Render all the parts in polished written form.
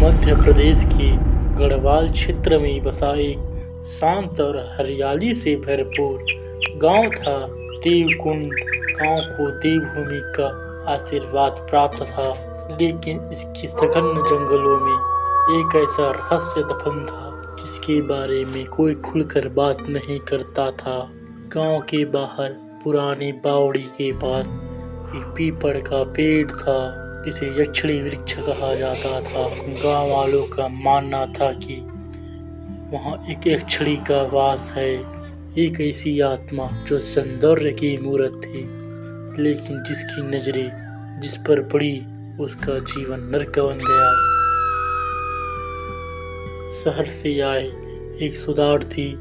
मध्य प्रदेश के गढ़वाल क्षेत्र में बसा एक शांत और हरियाली से भरपूर गांव था देवकुंड। गांव को देवभूमि का आशीर्वाद प्राप्त था, लेकिन इसके सघन जंगलों में एक ऐसा रहस्य दफन था जिसके बारे में कोई खुलकर बात नहीं करता था। गांव के बाहर पुरानी बावड़ी के पास एक पीपल का पेड़ था जिसे यक्षिणी वृक्ष कहा जाता था। गांव वालों का मानना था कि वहाँ एक यक्षिणी का वास है, एक ऐसी आत्मा जो सौंदर्य की मूर्त थी, लेकिन जिसकी नजरें जिस पर पड़ी उसका जीवन नरक बन गया। शहर से आए एक शोधार्थी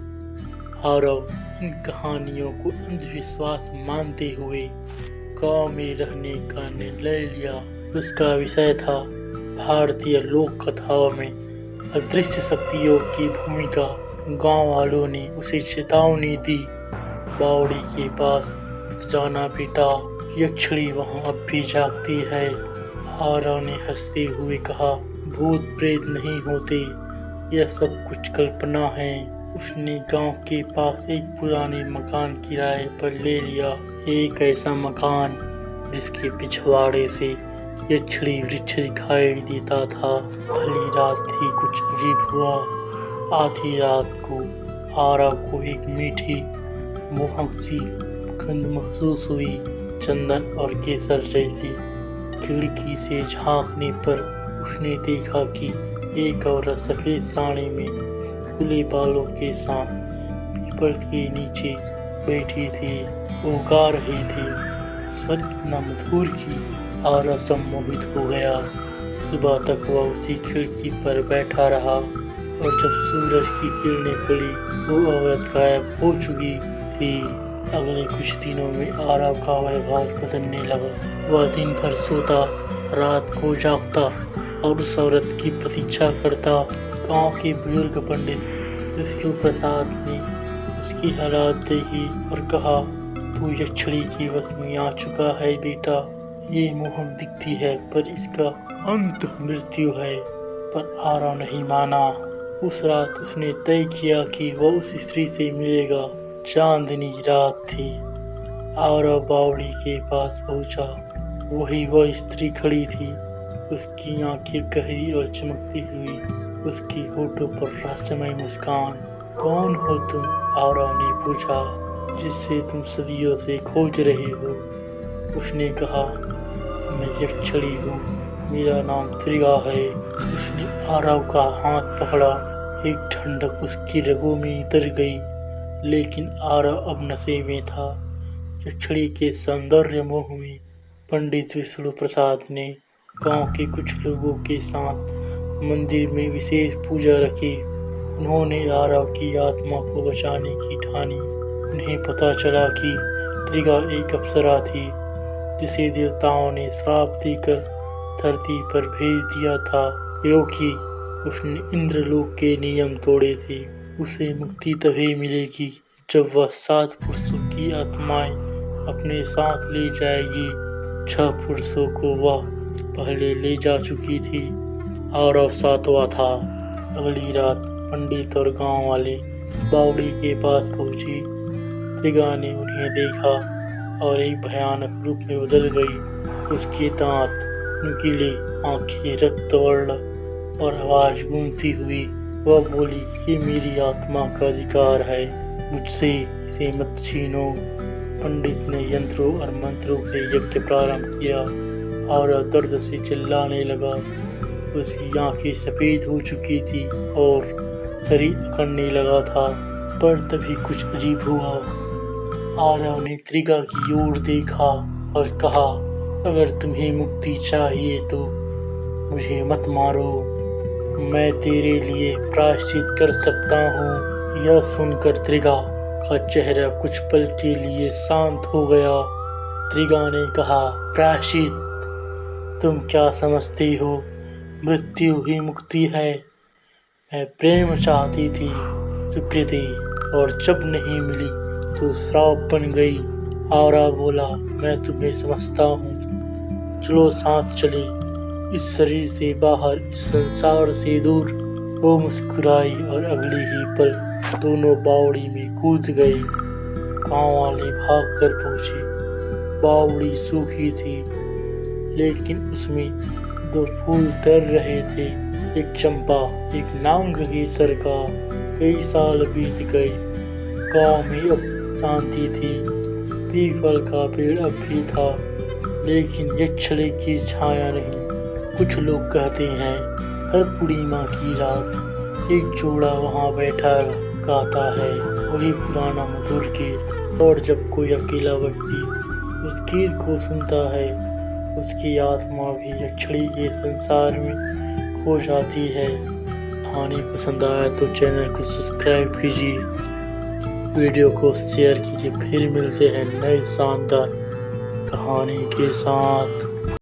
आरव इन कहानियों को अंधविश्वास मानते हुए गांव में रहने का निर्णय लिया। उसका विषय था भारतीय लोक कथाओं में अदृश्य शक्तियों की भूमिका। गांव वालों ने उसे चेतावनी दी, बावड़ी के पास जाना बेटा, यक्षिणी वहाँ अब भी जागती है। आरव ने हंसते हुए कहा, भूत प्रेत नहीं होते, यह सब कुछ कल्पना है। उसने गांव के पास एक पुराने मकान किराए पर ले लिया, एक ऐसा मकान जिसके पिछवाड़े से यक्षिणी वृक्ष दिखाई देता था। भली रात थी, कुछ अजीब हुआ। आधी रात को आरव को एक मीठी मोहक सी गंध महसूस हुई, चंदन और केसर जैसी। खिड़की से झांकने पर उसने देखा कि एक औरत सफेद साड़ी में खुले बालों के साथ पीपल के नीचे बैठी थी। वो गा रही थी। स्वर इतना मधुर कि आरव सम्मोहित हो गया। सुबह तक वह उसी खिड़की पर बैठा रहा और जब सूरज की किरणें पड़ी वो औरत गायब हो चुकी थी। अगले कुछ दिनों में आरव का व्यवहार बदलने लगा। वह दिन भर सोता, रात को जागता और उस औरत की प्रतीक्षा करता। गांव के बुजुर्ग पंडित विष्णु प्रसाद ने उसकी हालात देखी और कहा, तू यक्षिणी की वश में आ चुका है बेटा। ये मोहक दिखती है पर इसका अंत मृत्यु है। पर आरव नहीं माना। उस रात उसने तय किया कि वह उस स्त्री से मिलेगा। चांदनी रात थी। आरव बावड़ी के पास पहुंचा। वही वह स्त्री खड़ी थी। उसकी आंखें गहरी और चमकती हुई, उसकी होठों पर रहस्यमय मुस्कान। कौन हो तुम? आरव ने पूछा, जिससे तुम सदियों से खोज रहे हो। उसने कहा, मैं यक्षिणी हूँ, मेरा नाम त्रिगा है। उसने आरव का हाथ पकड़ा। एक ठंडक उसकी रगों में उतर गई, लेकिन आरव अब नशे में था। यक्षिणी के सौंदर्य मोह में पंडित विष्णु प्रसाद ने गांव के कुछ लोगों के साथ मंदिर में विशेष पूजा रखी। उन्होंने आरव की आत्मा को बचाने की ठानी। उन्हें पता चला कि त्रिगा एक अप्सरा थी जिसे देवताओं ने श्राप देकर धरती पर भेज दिया था, क्योंकि उसने इंद्रलोक के नियम तोड़े थे। उसे मुक्ति तभी मिलेगी जब वह 7 पुरुषों की आत्माएं अपने साथ ले जाएगी। 6 पुरुषों को वह पहले ले जा चुकी थी। आरव 7वां था। अगली रात पंडित और गांव वाले बावड़ी के पास पहुंचे। त्रिगा ने उन्हें देखा और एक भयानक रूप में बदल गई। उसके दांत नुकीले, आंखें रक्तवर्ण और आवाज गूंजती हुई वह बोली, ये मेरी आत्मा का अधिकार है, मुझसे इसे मत छीनो। पंडित ने यंत्रों और मंत्रों से यज्ञ प्रारंभ किया और दर्द से चिल्लाने लगा। उसकी आंखें सफेद हो चुकी थी और शरीर अकड़ने लगा था। पर तभी कुछ अजीब हुआ। आरव ने त्रिगा की ओर देखा और कहा, अगर तुम्हें मुक्ति चाहिए तो मुझे मत मारो, मैं तेरे लिए प्रायश्चित कर सकता हूँ। यह सुनकर त्रिगा का चेहरा कुछ पल के लिए शांत हो गया। त्रिगा ने कहा, प्रायश्चित? तुम क्या समझती हो? मृत्यु ही मुक्ति है। मैं प्रेम चाहती थी, स्वीकृति, और जब नहीं मिली तो श्राप बन गई। आरव बोला, मैं तुम्हें समझता हूँ, चलो साथ चले। इस शरीर से बाहर, इस संसार से दूर। वो मुस्कुराई और अगले ही पल दोनों बावड़ी में कूद गए। गांव वाले भाग कर पहुंचे। बावड़ी सूखी थी, लेकिन उसमें 2 फूल तर रहे थे, एक चंपा, एक नांग केसर का। कई साल बीत गए। गांव में अब शांति थी। पीपल का पेड़ अब भी था, लेकिन यक्षले की छाया नहीं। कुछ लोग कहते हैं हर पूर्णिमा की रात एक जोड़ा वहाँ बैठा गाता है वही पुराना मधुर गीत। और जब कोई अकेला व्यक्ति उस गीत को सुनता है, उसकी आत्मा भी यक्षिणी के संसार में खो जाती है। कहानी पसंद आया तो चैनल को सब्सक्राइब कीजिए, वीडियो को शेयर कीजिए। फिर मिलते हैं नए शानदार कहानी के साथ।